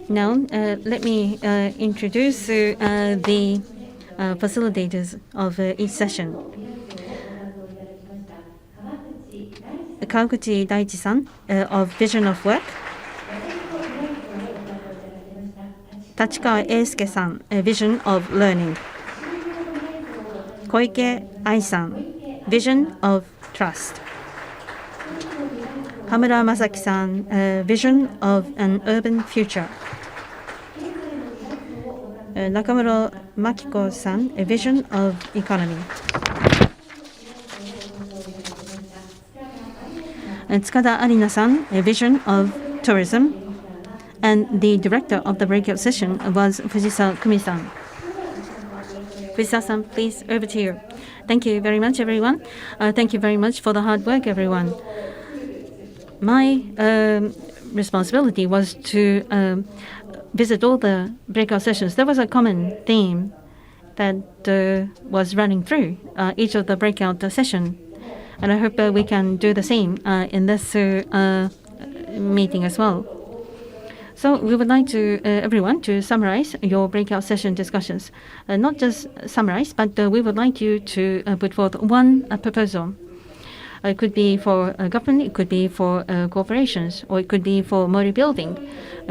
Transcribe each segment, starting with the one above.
Now, let me introduce the facilitators of each session. Kawaguchi Daiji-san of Vision of Work. Tachikawa Eisuke-san, Vision of Learning. Koike Ai-san, Vision of Trust. Hamura Masaki-san, Vision of an Urban Future. Nakamuro Makiko-san, a Vision of Economy. Tsukada Arina-san, a Vision of Tourism. And the director of the breakout session was Fujisawa Kumi-san. Fujisawa-san, please, over to you. Thank you very much, everyone. Thank you very much for the hard work, everyone. My responsibility was to visit all the breakout sessions. There was a common theme that was running through each of the breakout session, and I hope we can do the same in this meeting as well. So we would like to everyone to summarize your breakout session discussions. Not just summarize, but we would like you to put forth one proposal. It could be for government, it could be for corporations, or it could be for model building.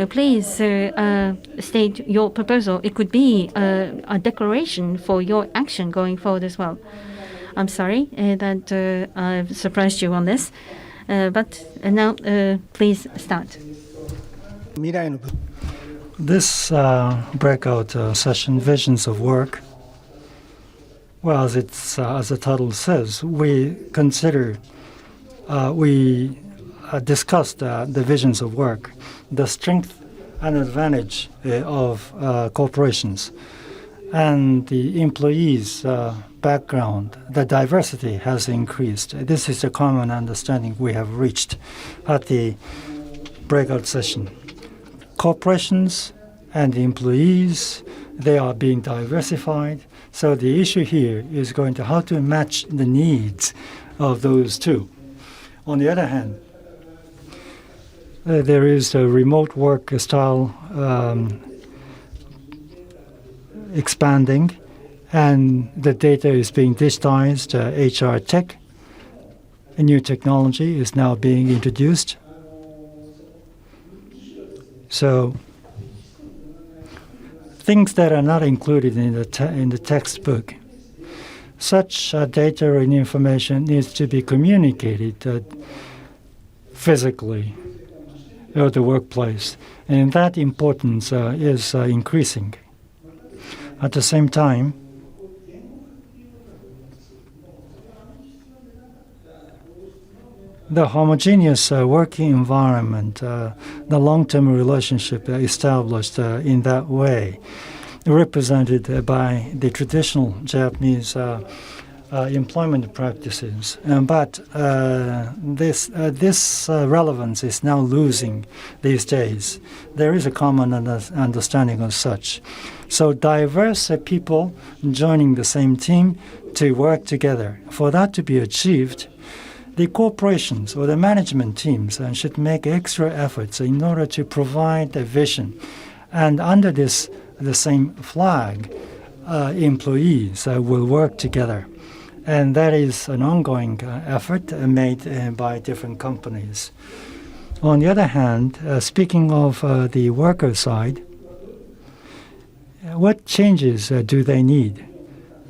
Please state your proposal. It could be a declaration for your action going forward as well. I'm sorry that I've surprised you on this, but now please start. This breakout session, Visions of Work, well, as the title says, we discussed the visions of work, the strength and advantage of corporations, and the employees' background. The diversity has increased. This is a common understanding we have reached at the breakout session. Corporations and the employees, they are being diversified. So the issue here is going to how to match the needs of those two. On the other hand, there is a remote work style expanding, and the data is being digitized. HR tech, a new technology is now being introduced. So things that are not included in the textbook, such data and information needs to be communicated physically at the workplace, and that importance is increasing. At the same time, the homogeneous working environment, the long-term relationship established in that way, represented by the traditional Japanese employment practices. But this relevance is now losing these days. There is a common understanding of such. So diverse people joining the same team to work together. For that to be achieved, the corporations or the management teams should make extra efforts in order to provide a vision. And under the same flag, employees will work together. And that is an ongoing effort made by different companies. On the other hand, speaking of the worker side, what changes do they need?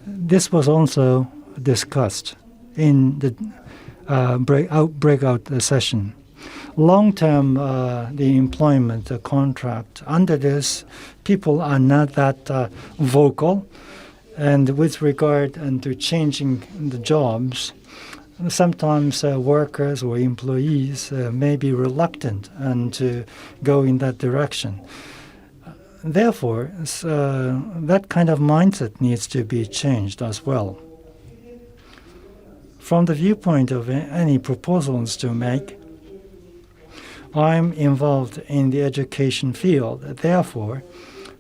This was also discussed in the breakout session. Long-term, the employment contract, under this, people are not that vocal. And with regard to changing the jobs, sometimes workers or employees may be reluctant to go in that direction. Therefore, that kind of mindset needs to be changed as well. From the viewpoint of any proposals to make, I'm involved in the education field. Therefore,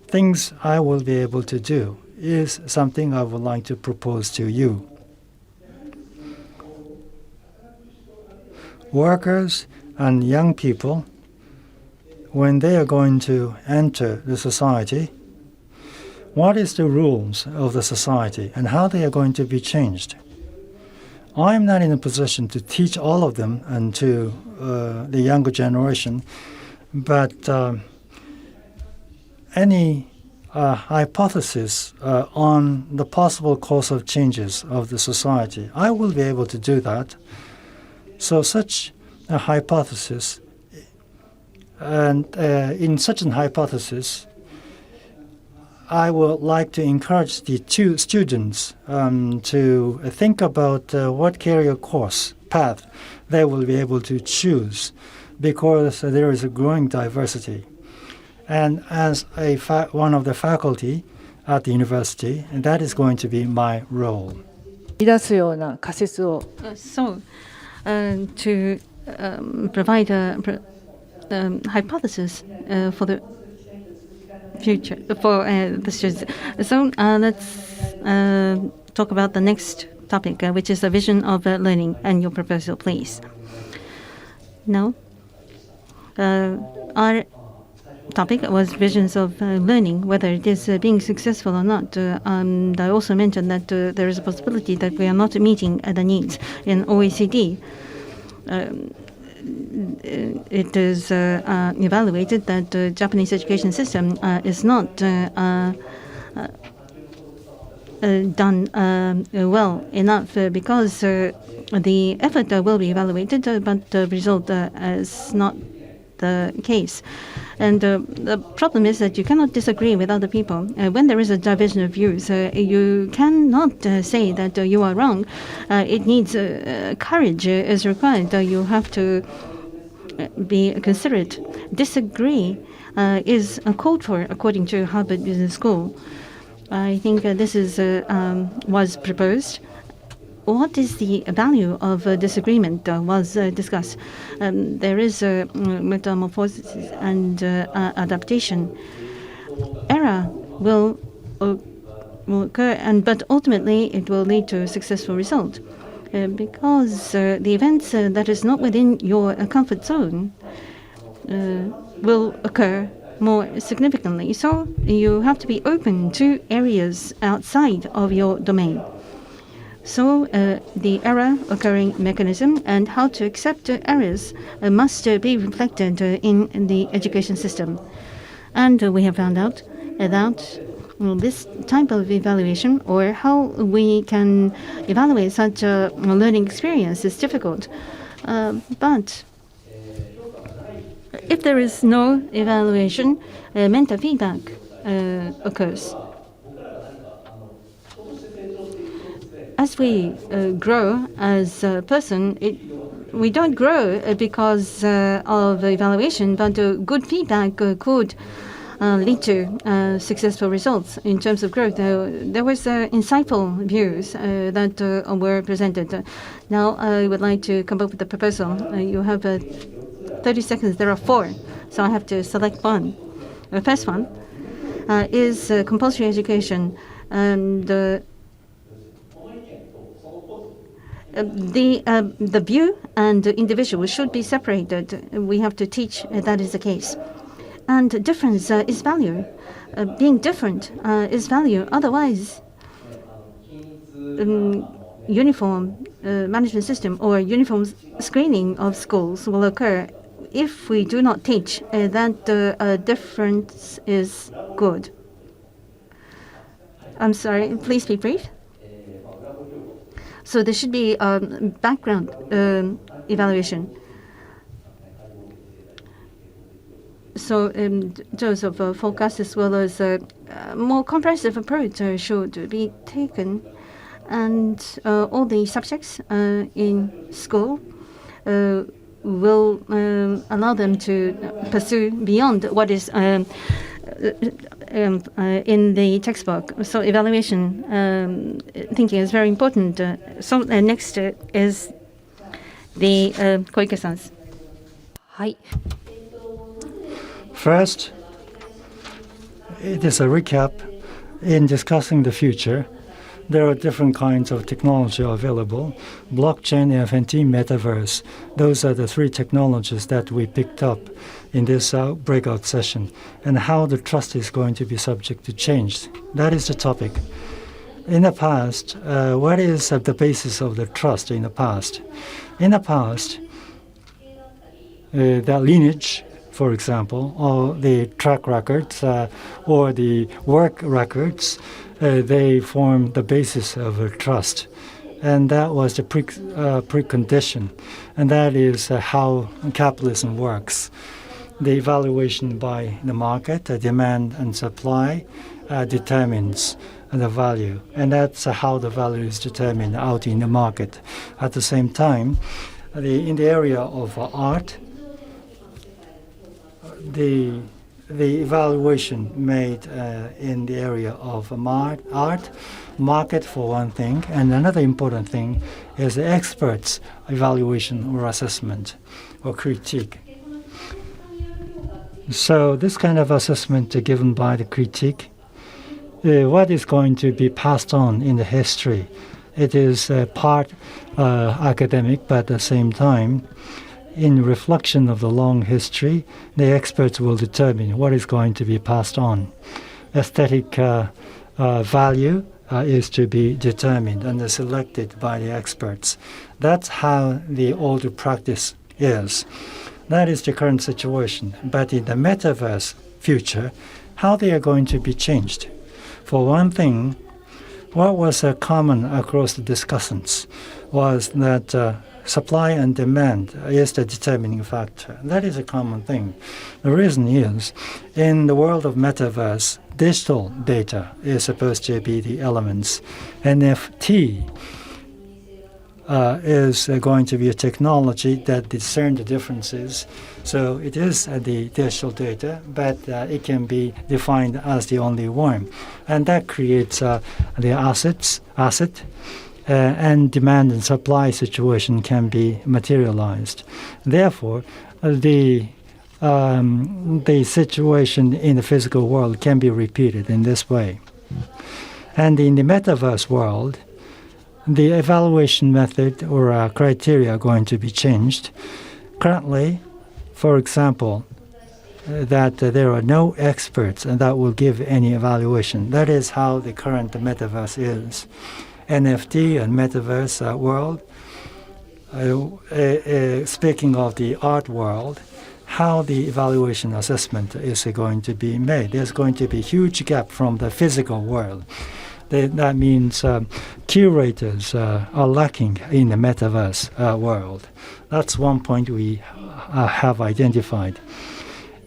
things I will be able to do is something I would like to propose to you. Workers and young people when they are going to enter the society, what is the rules of the society and how they are going to be changed. I am not in a position to teach all of them and to the younger generation, but any hypothesis on the possible course of changes of the society, I will be able to do that. So such a hypothesis, and in such an hypothesis, I would like to encourage the two students to think about what career course path they will be able to choose, because there is a growing diversity. And as one of the faculty at the university, that is going to be my role. 出すような仮説を So, to provide a hypothesis for the future for the students. So let's talk about the next topic, which is the vision of learning, and your proposal, please. Now, our topic was visions of learning, whether it is being successful or not. And I also mentioned that there is a possibility that we are not meeting the needs in OECD. It is evaluated that the Japanese education system is not done well enough because the effort will be evaluated, but the result is not the case. And the problem is that you cannot disagree with other people. When there is a division of views, you cannot say that you are wrong. It needs courage is required. You have to be considerate. Disagree is called for according to Harvard Business School. I think this is was proposed. What is the value of disagreement was discussed. There is metamorphosis and adaptation. Error will occur, but ultimately it will lead to a successful result. Because the events that is not within your comfort zone will occur more significantly. So you have to be open to areas outside of your domain. So the error occurring mechanism and how to accept errors must be reflected in the education system. And we have found out that this type of evaluation, or how we can evaluate such a learning experience, is difficult. But if there is no evaluation, mental feedback occurs. As we grow as a person, we don't grow because of evaluation, but good feedback could lead to successful results in terms of growth. There was insightful views that were presented. Now I would like to come up with a proposal. You have 30 seconds. There are 4, so I have to select one. The first one is compulsory education, and the view and the individual should be separated. We have to teach that is the case. And difference is value. Being different is value. Otherwise, uniform management system or uniform screening of schools will occur if we do not teach that difference is good. I'm sorry, please be brief. So there should be background evaluation. So in terms of focus as well as a more comprehensive approach should be taken, and all the subjects in school will allow them to pursue beyond what is in the textbook. So evaluation thinking is very important. So next is the Koike-san's. はい First, it is a recap in discussing the future. There are different kinds of technology available: blockchain, NFT, metaverse. Those are the three technologies that we picked up in this breakout session, and how the trust is going to be subject to change. That is the topic. In the past, what is the basis of the trust in the past? In the past, the lineage, for example, or the track records, or the work records, they form the basis of trust. And that was the precondition. And that is how capitalism works. The evaluation by the market, demand and supply, determines the value. And that's how the value is determined out in the market. At the same time, in the area of art, the evaluation made in the area of art, market for one thing, and another important thing is the experts' evaluation or assessment or critique. So this kind of assessment given by the critique, what is going to be passed on in the history? It is part academic, but at the same time, in reflection of the long history, the experts will determine what is going to be passed on. Aesthetic value is to be determined and selected by the experts. That's how the older practice is. That is the current situation. But in the metaverse future, how they are going to be changed? For one thing, what was common across the discussants was that supply and demand is the determining factor. That is a common thing. The reason is, in the world of metaverse, digital data is supposed to be the elements. NFT is going to be a technology that discerns the differences. So it is the digital data, but it can be defined as the only one. And that creates the asset, and demand and supply situation can be materialized. Therefore, the situation in the physical world can be repeated in this way. And in the metaverse world, the evaluation method or criteria are going to be changed. Currently, for example, that there are no experts and that will give any evaluation. That is how the current metaverse is. NFT and metaverse world, speaking of the art world, how the evaluation assessment is going to be made. There's going to be a huge gap from the physical world. That means curators are lacking in the metaverse world. That's one point we have identified.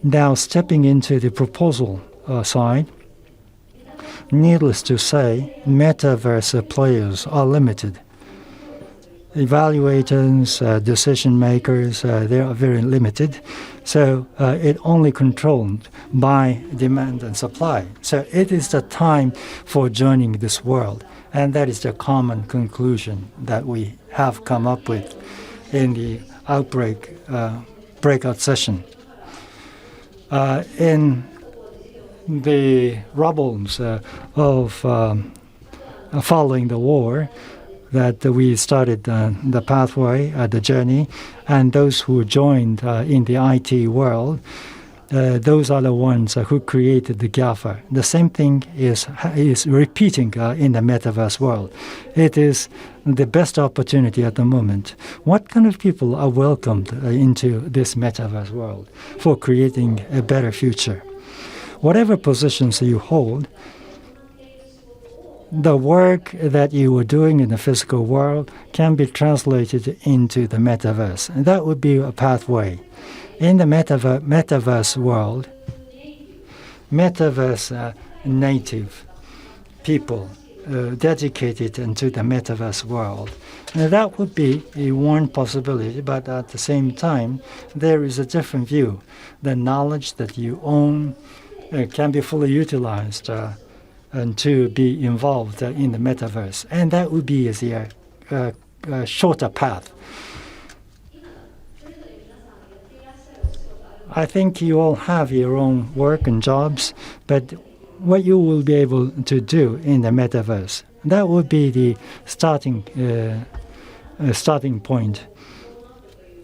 Now, stepping into the proposal side, needless to say, metaverse players are limited. Evaluators, decision makers, they are very limited. So it only controlled by demand and supply. So it is the time for joining this world. And that is the common conclusion that we have come up with in the breakout session. In the rubbles of following the war, that we started the pathway, the journey, and those who joined in the IT world, those are the ones who created the GAFA. The same thing is repeating in the metaverse world. It is the best opportunity at the moment. What kind of people are welcomed into this metaverse world for creating a better future? Whatever positions you hold, the work that you were doing in the physical world can be translated into the metaverse. And that would be a pathway. In the metaverse world, metaverse native people dedicated into the metaverse world. And that would be one possibility, but at the same time, there is a different view. The knowledge that you own can be fully utilized and to be involved in the metaverse. And that would be a shorter path. I think you all have your own work and jobs, but what you will be able to do in the metaverse. That would be the starting point.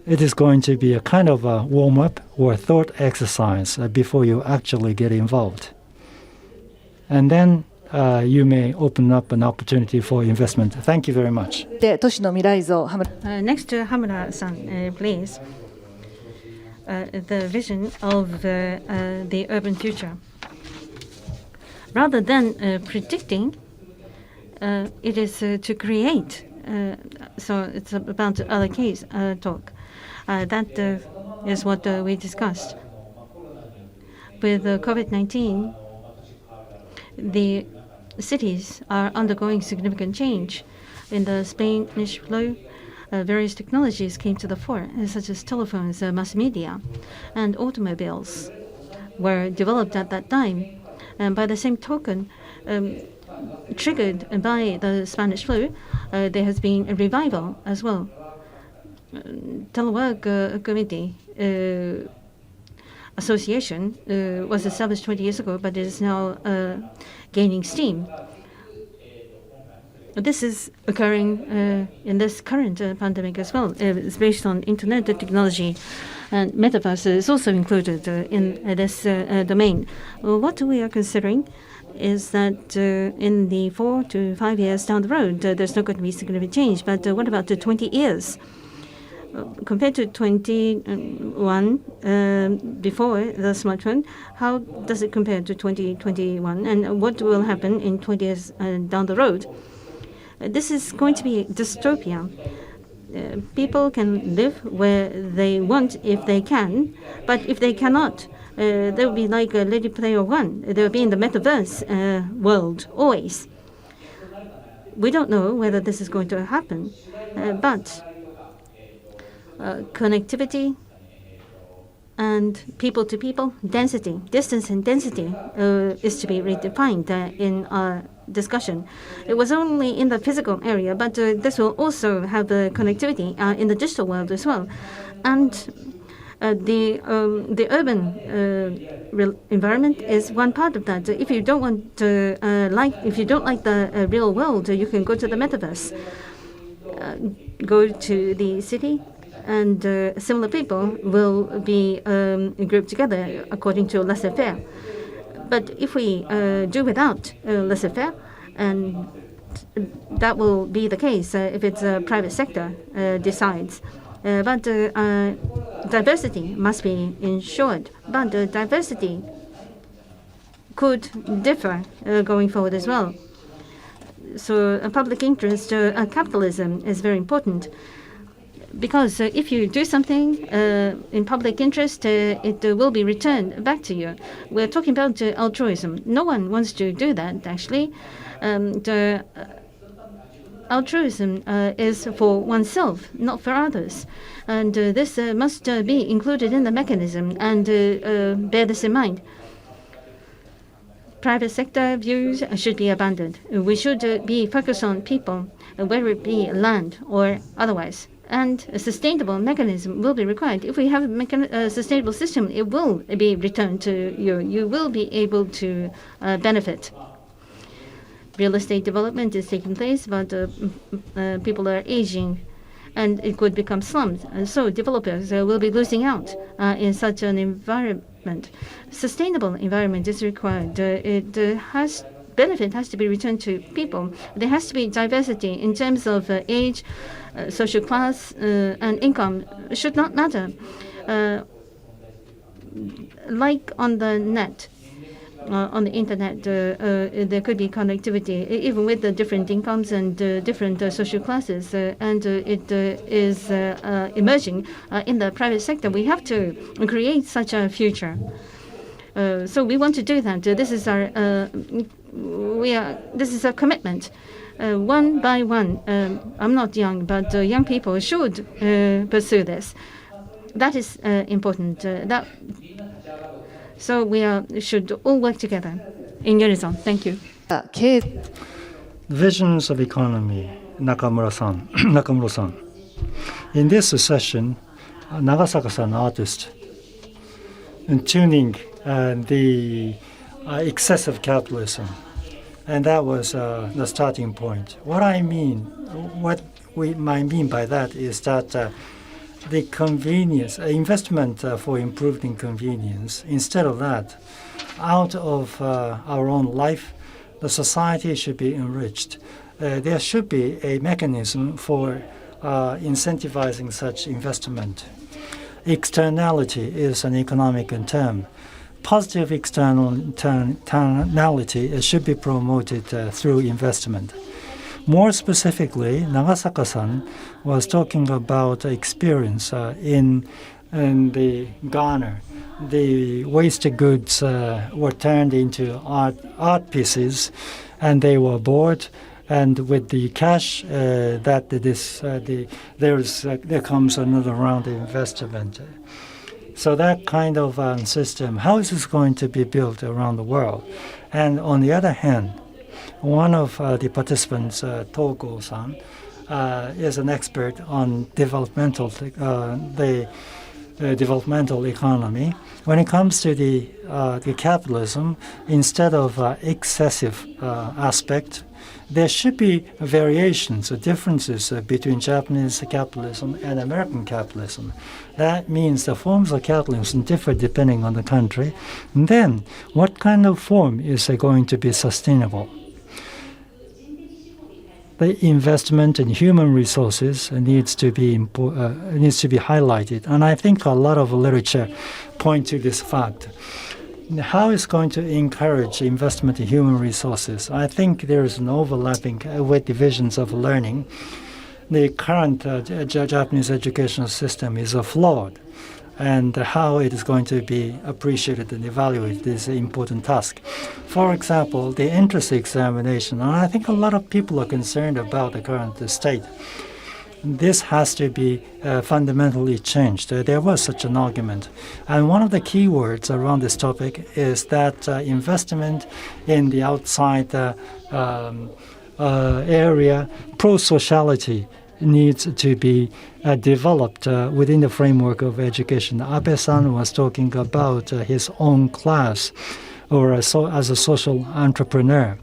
It is going to be a kind of a warm-up or thought exercise before you actually get involved. And then you may open up an opportunity for investment. Thank you very much. で、都市の未来像、Next to Hamura-san, please. The vision of the urban future. Rather than predicting, it is to create. So it's about other case talk. That is what we discussed. With COVID-19, the cities are undergoing significant change. In the Spanish flu, various technologies came to the fore, such as telephones, mass media, and automobiles were developed at that time. And by the same token, triggered by the Spanish flu, there has been a revival as well. Telework Committee Association was established 20 years ago, but it is now gaining steam. This is occurring in this current pandemic as well. It's based on internet technology, and metaverse is also included in this domain. What we are considering is that in the 4 to 5 years down the road, there's not going to be significant change. But what about the 20 years? Compared to 21 before the smartphone, how does it compare to 2021? And what will happen in 20 years down the road? This is going to be dystopia. People can live where they want if they can, but if they cannot, they will be like Lady Player One. They will be in the metaverse world always. We don't know whether this is going to happen, but connectivity and people-to-people density, distance and density is to be redefined in our discussion. It was only in the physical area, but this will also have connectivity in the digital world as well. And the urban environment is one part of that. If you don't want to if you don't like the real world, you can go to the metaverse. Go to the city, and similar people will be grouped together according to laissez-faire. But if we do without laissez-faire, and that will be the case if it's a private sector decides. But diversity must be ensured. But diversity could differ going forward as well. So public interest capitalism is very important. Because if you do something in public interest, it will be returned back to you. We're talking about altruism. No one wants to do that, actually. Altruism is for oneself, not for others. And this must be included in the mechanism, and bear this in mind. Private sector views should be abandoned. We should be focused on people, whether it be land or otherwise. And a sustainable mechanism will be required. If we have a sustainable system, it will be returned to you. You will be able to benefit. Real estate development is taking place, but people are aging, and it could become slums. And so developers will be losing out in such an environment. Sustainable environment is required. Benefit has to be returned to people. There has to be diversity in terms of age, social class, and income. It should not matter. Like on the net, on the internet, there could be connectivity, even with the different incomes and different social classes, and it is emerging in the private sector. We have to create such a future. So we want to do that. This is our this is a commitment. One by one, I'm not young, but young people should pursue this. That is important. So we should all work together. In unison. Thank you. Visions of economy, Nakamuro-san. In this session, Nagasaka-san, artist, and tuning the excessive capitalism. And that was the starting point. What we might mean by that is that the convenience, investment for improving convenience, instead of that, out of our own life, the society should be enriched. There should be a mechanism for incentivizing such investment. Externality is an economic term. Positive externality should be promoted through investment. More specifically, Nagasaka-san was talking about experience in the Ghana. The waste goods were turned into art pieces, and they were bought. And with the cash, there comes another round of investment. So that kind of system, how is this going to be built around the world? And on the other hand, one of the participants, Togo-san, is an expert on developmental economy. When it comes to the capitalism, instead of excessive aspect, there should be variations or differences between Japanese capitalism and American capitalism. That means the forms of capitalism differ depending on the country. And then, what kind of form is going to be sustainable? The investment in human resources needs to be highlighted, and I think a lot of literature point to this fact. How is going to encourage investment in human resources? I think there is an overlapping with divisions of learning. The current Japanese educational system is flawed, and how it is going to be appreciated and evaluated is an important task. For example, the entrance examination, and I think a lot of people are concerned about the current state. This has to be fundamentally changed. There was such an argument. And one of the key words around this topic is that investment in the outside area, pro-sociality, needs to be developed within the framework of education. Abe-san was talking about his own class or as a social entrepreneur.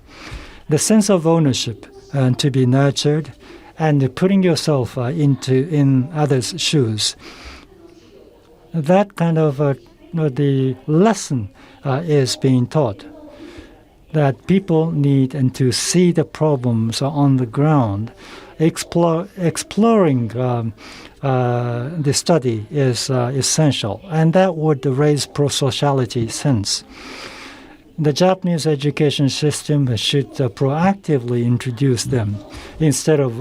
The sense of ownership to be nurtured and putting yourself in others' shoes. That kind of the lesson is being taught, that people need to see the problems on the ground. Exploring the study is essential, and that would raise pro-sociality sense. The Japanese education system should proactively introduce them instead of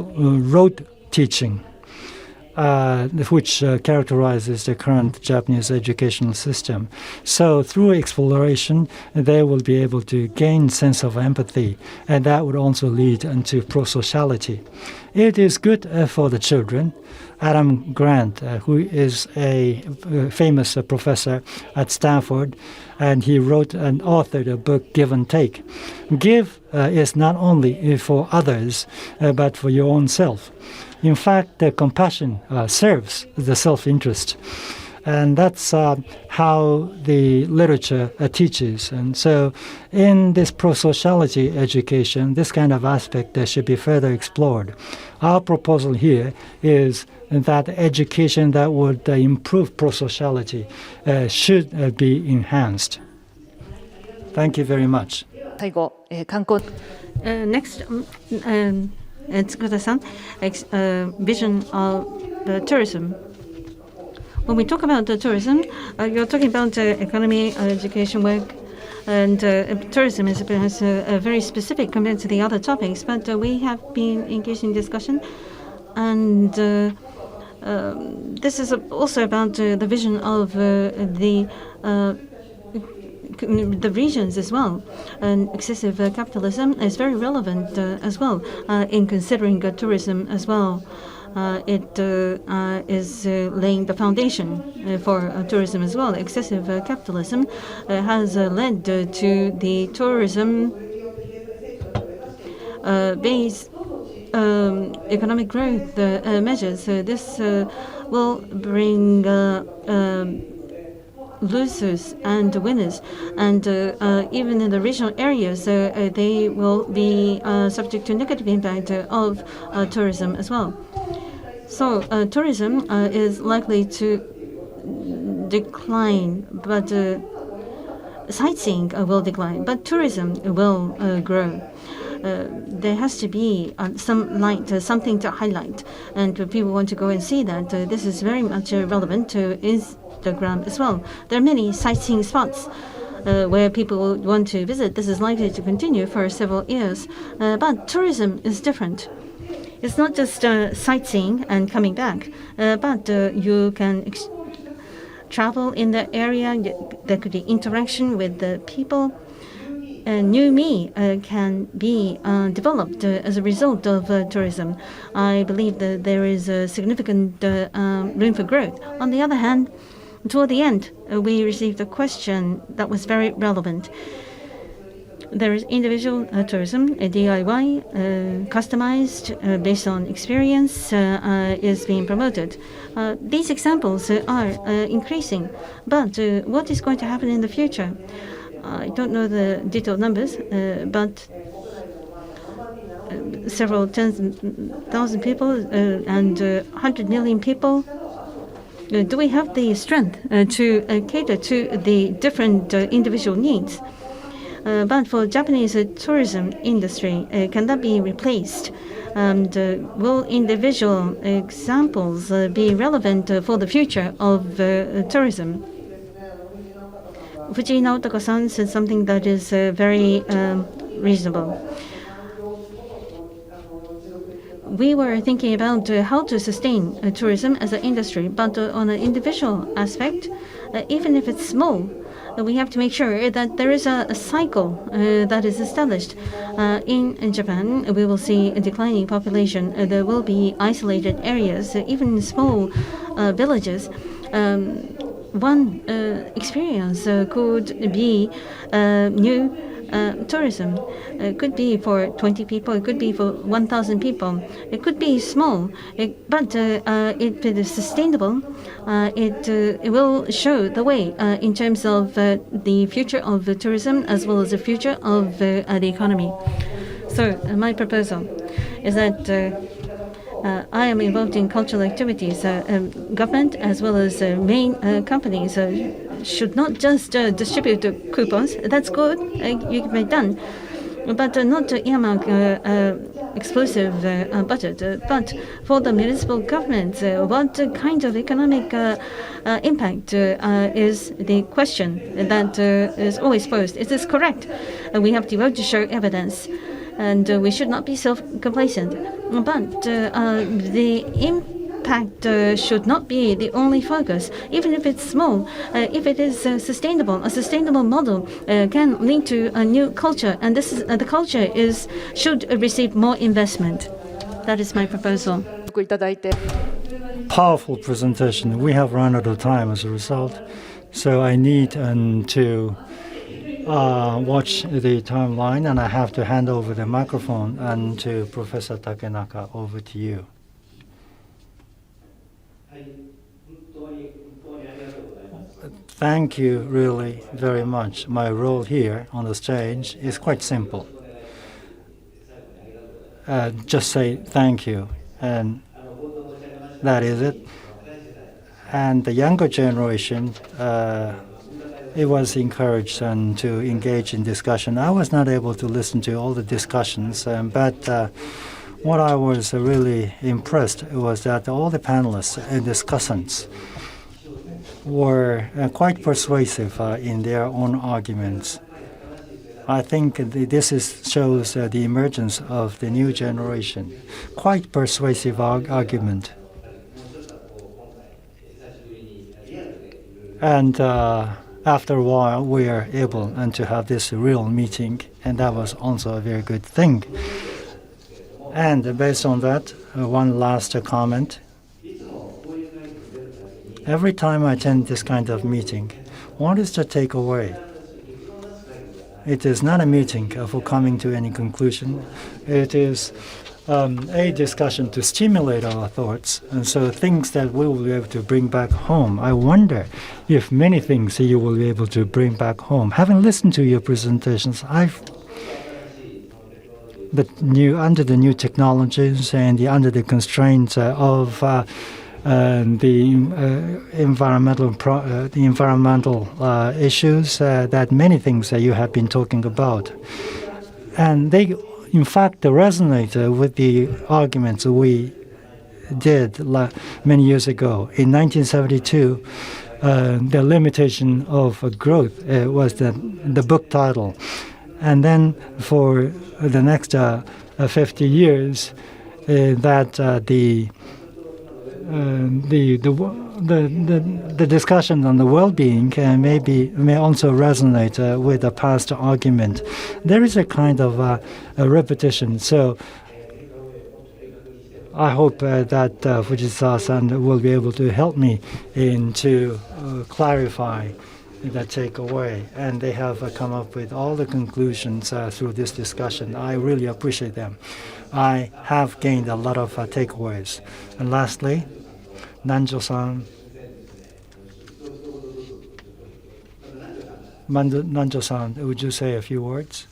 rote teaching, which characterizes the current Japanese educational system. So through exploration, they will be able to gain sense of empathy, and that would also lead into pro-sociality. It is good for the children. Adam Grant, who is a famous professor at Stanford, and he wrote and authored a book, Give and Take. Give is not only for others, but for your own self. In fact, compassion serves the self-interest. And that's how the literature teaches. And so in this pro-sociality education, this kind of aspect should be further explored. Our proposal here is that education that would improve pro-sociality should be enhanced. Thank you very much. 最後、観光 Next, Tsukada-san, vision of tourism. When we talk about tourism, you're talking about economy, education, work, and tourism is perhaps very specific compared to the other topics, but we have been engaged in discussion, and this is also about the vision of the regions as well. And excessive capitalism is very relevant as well in considering tourism as well. It is laying the foundation for tourism as well. Excessive capitalism has led to the tourism based economic growth measures. This will bring losers and winners, and even in the regional areas, they will be subject to negative impact of tourism as well. So tourism is likely to decline, but sightseeing will decline, but tourism will grow. There has to be some light, something to highlight, and people want to go and see that. This is very much relevant to Instagram as well. There are many sightseeing spots where people want to visit. This is likely to continue for several years, but tourism is different. It's not just sightseeing and coming back, but you can travel in the area. There could be interaction with the people. New me can be developed as a result of tourism. I believe that there is a significant room for growth. On the other hand, toward the end, we received a question that was very relevant. There is individual tourism, DIY, customized based on experience, is being promoted. These examples are increasing, but what is going to happen in the future? I don't know the detailed numbers, but several thousand people and 100 million people. Do we have the strength to cater to the different individual needs? But for Japanese tourism industry, can that be replaced? And will individual examples be relevant for the future of tourism? Fuji Naotaka-san said something that is very reasonable. We were thinking about how to sustain tourism as an industry, but on an individual aspect, even if it's small, we have to make sure that there is a cycle that is established. In Japan, we will see a declining population. There will be isolated areas, even small villages. One experience could be new tourism. It could be for 20 people, it could be for 1,000 people. It could be small, but if it is sustainable, it will show the way in terms of the future of the tourism as well as the future of the economy. So my proposal is that I am involved in cultural activities. Government as well as main companies should not just distribute coupons. That's good, you can be done, but not earmark exclusive budget. But for the municipal governments, what kind of economic impact is the question that is always posed. Is this correct? We have to vote to show evidence. And we should not be self-complacent. But the impact should not be the only focus. Even if it's small, if it is sustainable, a sustainable model can lead to a new culture. And this is, the culture should receive more investment. That is my proposal. Powerful presentation. We have run out of time as a result, so I need to watch the timeline, and I have to hand over the microphone and to Professor Takenaka. Over to you. Thank you really very much. My role here on the stage is quite simple. Just say thank you, and that is it. And the younger generation, it was encouraged and to engage in discussion. I was not able to listen to all the discussions, but what I was really impressed was that all the panelists and discussants were quite persuasive in their own arguments. I think this shows the emergence of the new generation. Quite persuasive argument. And after a while, we are able to have this real meeting, and that was also a very good thing. And based on that, one last comment. Every time I attend this kind of meeting, what is the takeaway? It is not a meeting for coming to any conclusion. It is a discussion to stimulate our thoughts, and so things that we will be able to bring back home. I wonder if many things you will be able to bring back home. Having listened to your presentations, under the new technologies and under the constraints of the environmental issues, that many things that you have been talking about, and they in fact resonate with the arguments we did many years ago. In 1972, the limitation of growth was the book title. And then for the next 50 years, the discussion on the well-being may also resonate with the past argument. There is a kind of a repetition. So I hope that Fujisawa-san will be able to help me to clarify the takeaway, and they have come up with all the conclusions through this discussion. I really appreciate them. I have gained a lot of takeaways. And lastly, Nanjo-san, would you say a few words?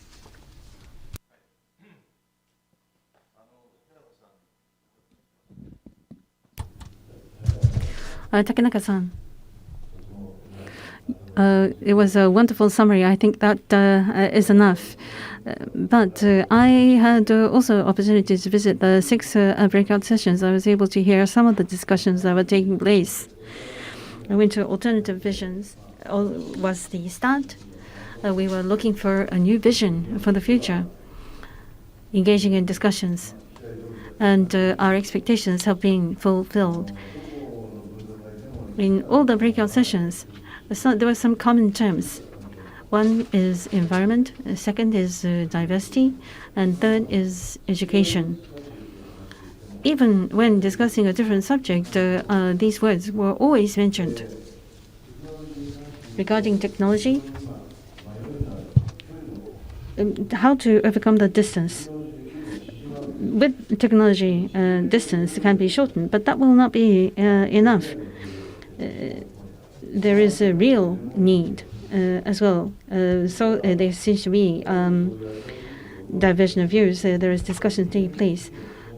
Takenaka-san, it was a wonderful summary. I think that is enough. But I had also opportunity to visit the 6 breakout sessions. I was able to hear some of the discussions that were taking place. I went to Alternative Visions. Was the start. We were looking for a new vision for the future, engaging in discussions, and our expectations have been fulfilled. In all the breakout sessions, there were some common terms. One is environment, second is diversity, and third is education. Even when discussing a different subject, these words were always mentioned. Regarding technology, how to overcome the distance. With technology, distance can be shortened, but that will not be enough. There is a real need as well. So there seems to be diversion of views. There is discussion taking place.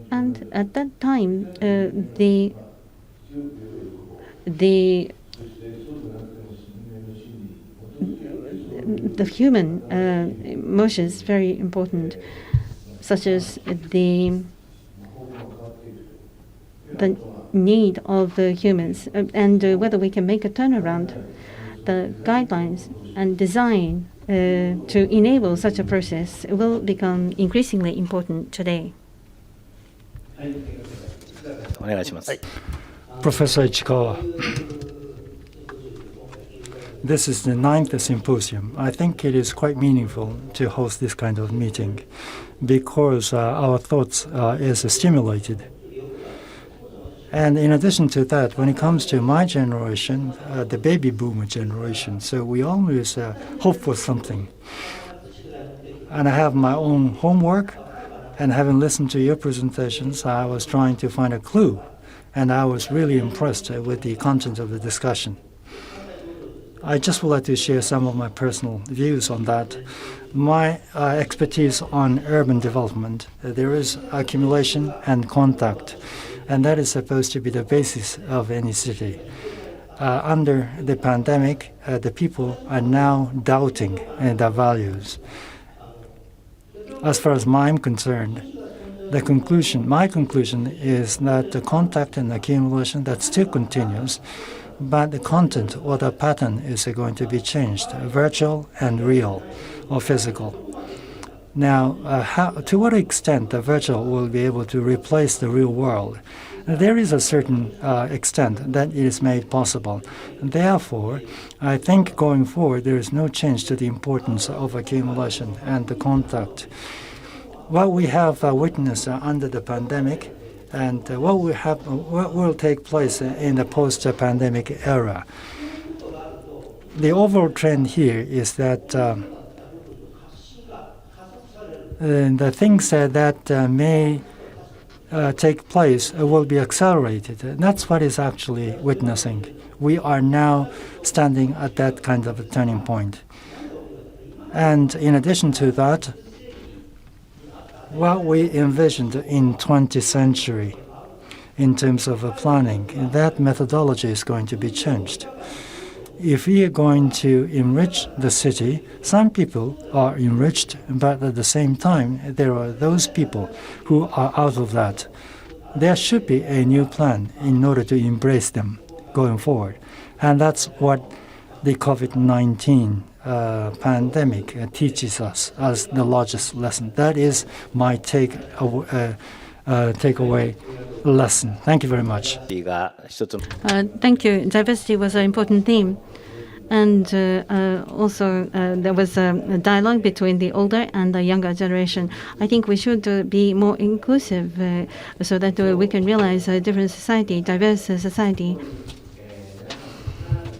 And at that time, the human emotion is very important, such as the need of the humans, and whether we can make a turnaround. The guidelines and design to enable such a process will become increasingly important today. Professor Tachikawa, this is the 9th symposium. I think it is quite meaningful to host this kind of meeting because our thoughts is stimulated. And in addition to that, when it comes to my generation, the baby boomer generation, so we always hope for something. And I have my own homework, and having listened to your presentations, I was trying to find a clue, and I was really impressed with the content of the discussion. I just would like to share some of my personal views on that. My expertise on urban development, there is accumulation and contact, and that is supposed to be the basis of any city. Under the pandemic, the people are now doubting their values. As far as I'm concerned, my conclusion is that the contact and accumulation, that still continues, but the content or the pattern is going to be changed, virtual and real or physical. Now, to what extent the virtual will be able to replace the real world? There is a certain extent that it is made possible. Therefore, I think going forward there is no change to the importance of accumulation and the contact. What we have witnessed under the pandemic and what will take place in the post-pandemic era. The overall trend here is that the things that may take place will be accelerated. That's what is actually witnessing. We are now standing at that kind of a turning point. And in addition to that, what we envisioned in 20th century in terms of planning, that methodology is going to be changed. If we are going to enrich the city, some people are enriched, but at the same time, there are those people who are out of that. There should be a new plan in order to embrace them going forward. And that's what the COVID-19 pandemic teaches us as the largest lesson. That is my takeaway lesson. Thank you very much. Thank you. Diversity was an important theme. And also there was a dialogue between the older and the younger generation. I think we should be more inclusive so that we can realize a different society, diverse society.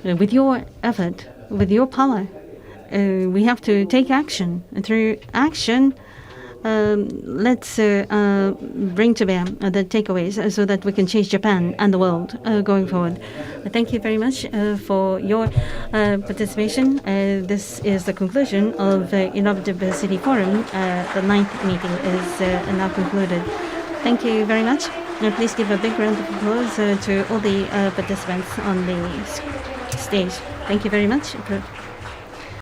With your effort, with your power, we have to take action. And through action, let's bring to bear the takeaways so that we can change Japan and the world going forward. Thank you very much for your participation. This is the conclusion of the Innovative City Forum. The 9th meeting is now concluded. Thank you very much. Please give a big round of applause to all the participants on the stage. Thank you very much.